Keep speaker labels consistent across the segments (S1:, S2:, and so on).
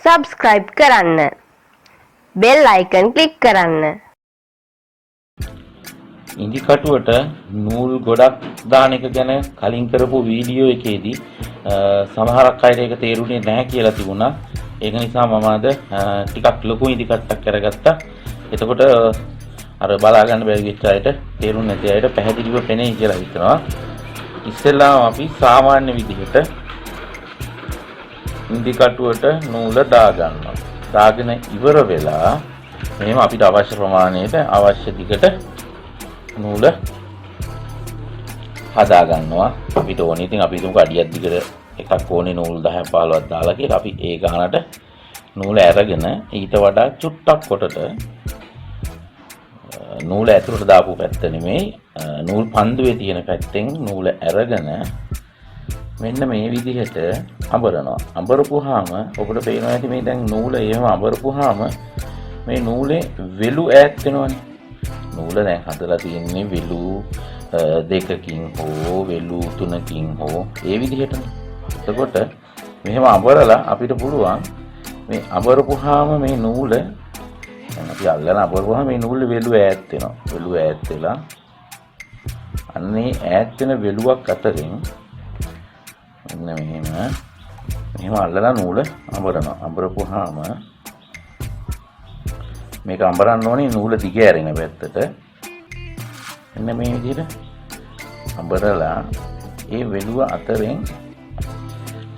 S1: subscribe කරන්න. bell icon click කරන්න.
S2: ඉදි කටුවට නූල් ගොඩක් දාන එක ගැන කලින් කරපු වීඩියෝ එකේදී සමහරක් අයට ඒක තේරුනේ නැහැ කියලා තිබුණා. ඒක නිසා මම අද ටිකක් ලොකු ඉදි කට්ටක් කරගත්තා. එතකොට අර බලා ගන්න බැරි වෙච්ච අයට තේරුන්නේ නැති අයට පැහැදිලිව පෙනෙයි කියලා හිතනවා. ඉස්සෙල්ලාම අපි සාමාන්‍ය විදිහට ඉදි කටුවට නූල දාගන්නවා. දාගෙන ඉවර වෙලා මෙහෙම අපිට අවශ්‍ය ප්‍රමාණයට අවශ්‍ය දිගට නූල හදා ගන්නවා. අපිට ඕනේ ඉතින් අපි හිතමු අඩියක් දිගට එකක් ඕනේ නූල් 10 15ක් දාලා කියලා. අපි ඒ ගානට නූල අරගෙන ඊට වඩා චුට්ටක් කොටට නූල ඇතුළට දාපු පැත්ත නෙමෙයි නූල් පන්දුවේ තියෙන පැත්තෙන් නූල අරගෙන මෙන්න මේ විදිහට අඹරනවා. අඹරපුවාම ඔබට පේනවා ඇති මේ දැන් නූල එහෙම අඹරපුවාම මේ නූලේ වෙලු ඈත් වෙනවනේ. නූල දැන් හදලා තියෙන්නේ වෙලු දෙකකින් හෝ වෙලු තුනකින් හෝ ඒ විදිහටනේ. එතකොට මෙහෙම අඹරලා අපිට පුළුවන් මේ අඹරපුවාම මේ නූල දැන් අපි අල්ලන අඹරපුවාම මේ නූලේ වෙලු ඈත් වෙනවා. වෙලු ඈත් වෙලා අන්නේ ඈත් වෙන වෙලුවක් අතරින් මෙන්න මෙහෙම අල්ලලා නූල අඹරනවා. අඹරපුවාම මේක අඹරන්න ඕනේ නූල දිග ඇරෙන පැත්තට. මෙන්න මේ විදිහට අඹරලා ඒ වෙලුව අතරින්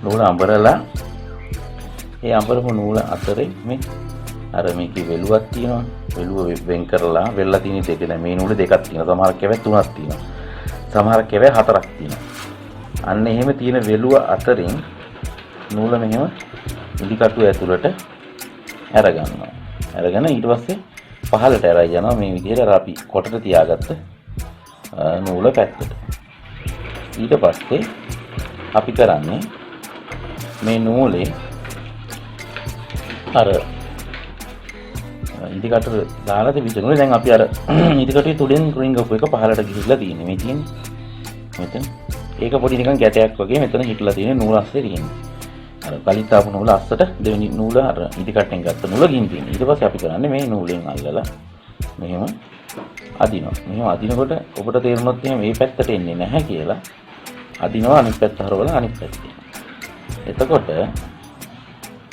S2: නූල අඹරලා ඒ අඹරපු නූල අතරේ මේ අර මේකේ වෙලුවක් තියෙනවා. වෙලුව වෙන් කරලා වෙල්ලා තියෙන දෙක දැන් මේ නූල දෙකක් තියෙනවා. සමහර කැවේ තුනක් තියෙනවා. සමහර කැවේ හතරක් තියෙනවා. අන්න එහෙම තියෙන වෙලුව අතරින් නූල මෙහෙම ඉදි කටුව ඇතුළට අරගන්නවා. අරගෙන ඊට පස්සේ පහළට ඇරයි යනවා මේ විදිහට අර අපි කොටට තියාගත්ත නූල පැත්තට. ඊට පස්සේ අපි කරන්නේ මේ නූලේ අර ඉදි කටුව දාලා තිබිච්ච නූලේ දැන් අපි අර ඉදි කටුවේ තුඩෙන් රින්ග් එක පහළට ගිහිල්ලා තියෙන්නේ. මේ තියෙන්නේ මෙතන. ඒක පොඩි නිකන් ගැටයක් වගේ මෙතන හිටලා තියෙන නූල අස්සේ තියෙන්නේ. අර කලින් තාපු නූල අස්සට දෙවෙනි නූල අර ඉදි කටෙන් ගත්ත නූල ගින් තියෙනවා. ඊට පස්සේ අපි කරන්නේ මේ නූලෙන් අල්ලලා මෙහෙම අදිනවා. මෙහෙම අදිනකොට ඔබට තේරුණොත් එහෙනම් මේ පැත්තට එන්නේ නැහැ කියලා අදිනවා අනිත් පැත්ත හරවලා අනිත් පැත්තට. එතකොට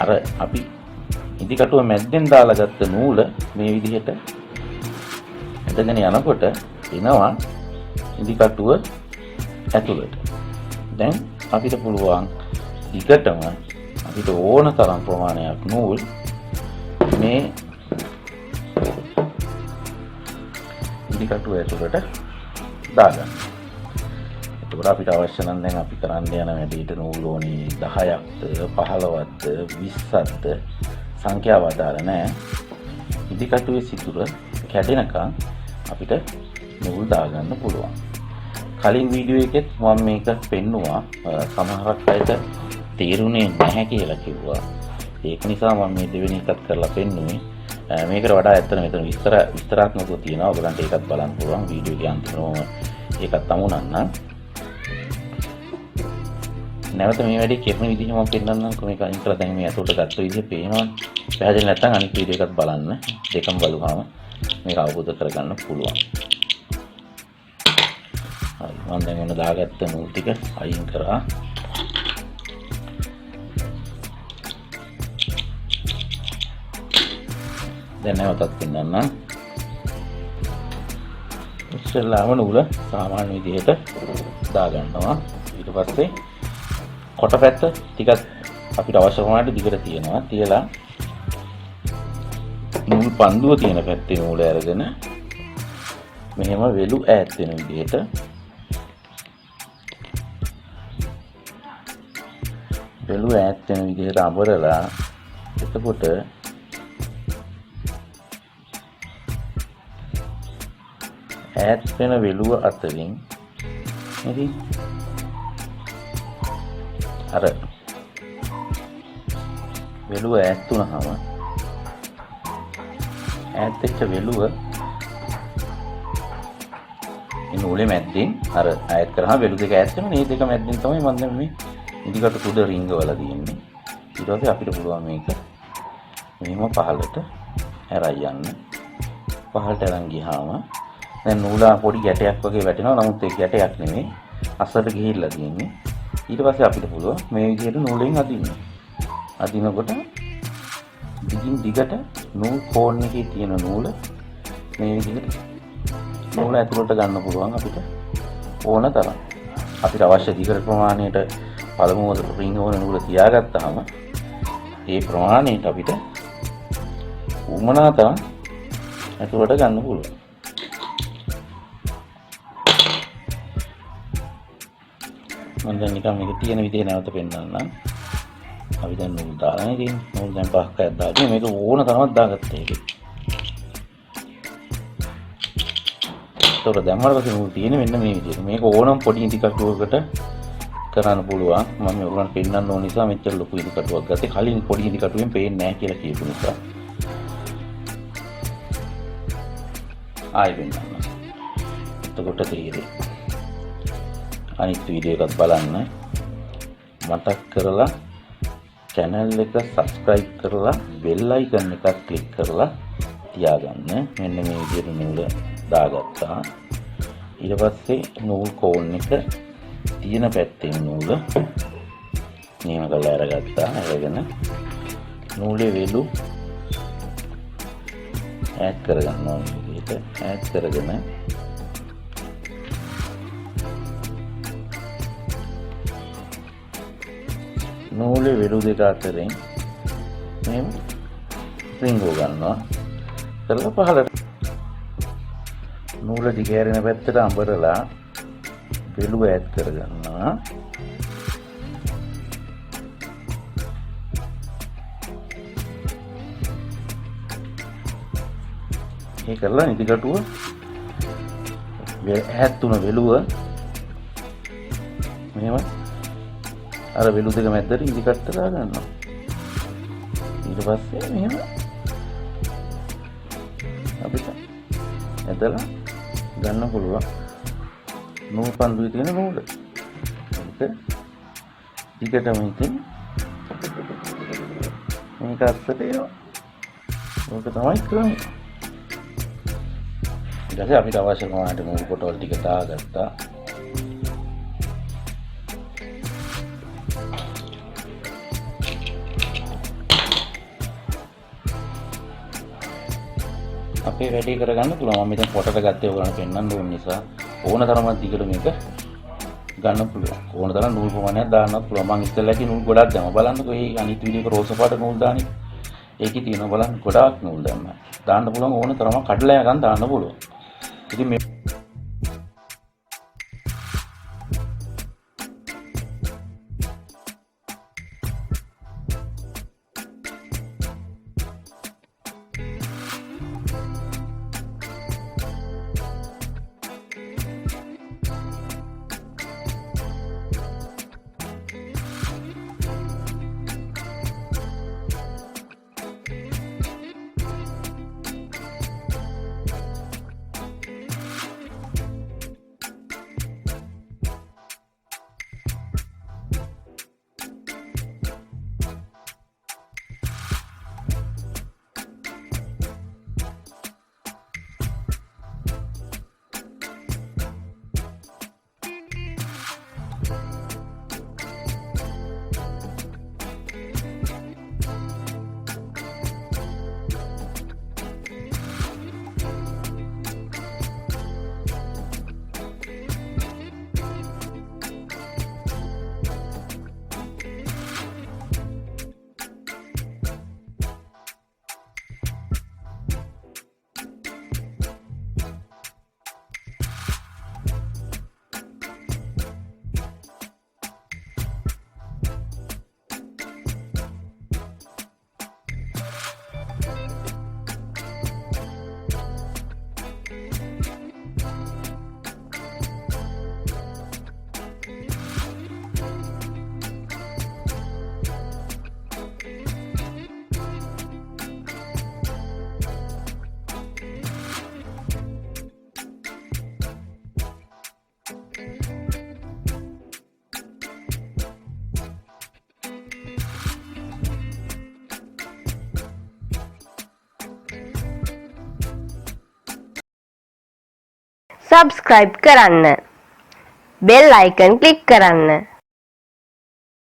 S2: අර අපි ඉදි කටුව මැද්දෙන් දාලා ගත්ත නූල මේ විදිහට ඇදගෙන යනකොට එනවා ඉදි කටුව ඇතුළට. දැන් අපිට පුළුවන් දිගටම අපිට ඕන තරම් ප්‍රමාණයක් නූල් මේ ඉදි කටුව ඇතුළට දාගන්න. එතකොට අපිට අවශ්‍ය නම් දැන් අපි කරන්න යන වැඩේට නූල් ඕනේ 10ක්ද 15ක්ද 20ක්ද සංඛ්‍යාව අදාළ නැහැ. ඉදි කටුවේ සිදුර කැඩෙනකන් අපිට නූල් දාගන්න පුළුවන්. කලින් වීඩියෝ එකෙත් මම මේක පෙන්නුවා. සමහරක් අයට තේරුනේ නැහැ කියලා කිව්වා. ඒක නිසා මම මේ දෙවෙනි එකත් කරලා පෙන්නුවේ. මේකට වඩා ඇත්තට මෙතන විස්තරාත්මකව තියෙනවා. ඔයගලන්ට ඒකත් බලන්න පුළුවන් වීඩියෝ එකේ අන්තිමම ඒකත් අමුණන්න. නැවත මේ වැඩේ කරන විදිහ මම පෙන්නන්නම්. මේක අයින් කරලා දැන් මේ අතට ගත්ත විදිහ පේනවා. පැහැදිලි නැත්නම් අනිත් වීඩියෝ එකත් බලන්න. දෙකම බලුවාම මේක අවබෝධ කරගන්න පුළුවන්. මම දැන් මොන දාගත්ත නූල් ටික අයින් කරා. දැන් නැවතත් පෙන්නන්නම්. ඉස්සෙල්ලාම නූල සාමාන්‍ය විදිහට දාගන්නවා. ඊට පස්සේ කොට පැත්ත ටිකක් අපිට අවශ්‍ය ප්‍රමාණයට දිගට තියනවා. තියලා නූල් පන්දුව තියෙන පැත්තේ නූල අරගෙන මෙහෙම වෙලු ඈත් වෙන විදිහට වෙලු ඈත් වෙන විදිහට අඹරලා එතකොට ඈත් වෙන වෙලුව අතරින් ඉතින් අර වෙලුව ඈත් වුණාම ඈත් වෙච්ච වෙලුව මේ නූලේ මැද්දෙන් අර ඈත් කරාම වෙලු දෙක ඈත් වෙනවා. මේ දෙක මැද්දෙන් තමයි මම දැන් මේ ඉදිකට තුඩ රිංගවලා තියෙන්නේ. ඊට පස්සේ අපිට පුළුවන් මේක මෙහෙම පහළට ඇරයි යන්න. පහළට අරන් ගියාම දැන් නූල පොඩි ගැටයක් වගේ වැටෙනවා. නමුත් ඒ ගැටයක් නෙමෙයි. අස්සට ගිහිල්ලා තියෙන්නේ. ඊට පස්සේ අපිට පුළුවන් මේ විදිහට නූලෙන් අදින්න. අදිනකොට දිගින් දිගට නූල් කෝන් එකේ තියෙන නූල මේ විදිහට නූල ඇතුළට ගන්න පුළුවන් අපිට ඕන තරම්. අපිට අවශ්‍ය දිගට ප්‍රමාණයට පළමුව රින් ඕන නූල තියාගත්තාම ඒ ප්‍රමාණයට අපිට උමනා තරම් ඇතුළට ගන්න පුළුවන්. මම දැන් නිකන් මේක තියෙන විදිහ නැවත පෙන්නන්නම්. අපි දැන් නූල් දාලා ඉතින් නූල් දැන් පහක් දාගෙන මේක ඕන තරමක් දාගත්තා ඒකේ. ඒතකොට දැන් මරක නූල් තියෙන්නේ මෙන්න මේ විදිහට. මේක ඕනම් පොඩි ඉදි කටුවකට කරන්න පුළුවන්. මම ඔයගොල්ලන්ට පෙන්නන්න ඕන නිසා මෙච්චර ලොකු ඉදි කටුවක් ගත්තේ. කලින් පොඩි ඉදි කටුවෙන් පේන්නේ නැහැ කියලා කියපු නිසා. ආයෙ පෙන්නන්න. එතකොට තේරෙයි. අනිත් වීඩියෝ එකත් බලන්න. මතක් කරලා channel එක subscribe කරලා bell icon එකක් click කරලා තියාගන්න. මෙන්න මේ විදිහට නූල දාගත්තා. ඊට පස්සේ නූල් කෝන් එක තියෙන පැත්තෙන් නූල නියම කරලා අරගත්තා. අරගෙන නූලේ වෙලු ඈඩ් කරගන්න ඕනේ. මේක ඈඩ් කරගෙන නූලේ වෙලු දෙක අතරින් මේ රිංගෝ ගන්නවා. කරලා පහළට නූල දිගෑරෙන පැත්තට අඹරලා වෙලු ඈඩ් කරගන්නවා. මේ කරලා ඉදිකටුව ඈඩ් තුන වෙලුව මෙහෙම අර වෙලු දෙක මැද්දට ඉදිකට දාගන්නවා. ඊට පස්සේ මෙහෙම අපිට ඇදලා ගන්න පුළුවන් නූල් පන්දුවේ තියෙන නූල. ඒක දිගටම ඉතින් මේක අස්සට එනවා. ඕක තමයි ක්‍රමය. ඊට පස්සේ අපිට අවශ්‍ය ප්‍රමාණයට නූල් පොටවල් ටික දාගත්තා. අපේ වැඩේ කරගන්න පුළුවන්. මම මෙතන ෆොටෝට ගත්තේ ඔයගොල්ලන්ට පෙන්වන්න ඕන නිසා ඕන තරමක් දිගට මේක ගන්න පුළුවන්. ඕන තරම් නූල් ප්‍රමාණයක් දාන්නත් පුළුවන්. මම ඉස්සෙල්ලාදී නූල් ගොඩක් දැම්මා. බලන්නකෝ මේ අනිත් වීඩියෝ එක රෝස පාට නූල් දාන්නේ. ඒකේ තියෙනවා බලන්න ගොඩාක් නූල් දැම්මා. දාන්න පුළුවන් ඕන තරමක් කඩලා යකන් දාන්න පුළුවන්. ඉතින් මේ
S1: subscribe කරන්න. bell icon click කරන්න.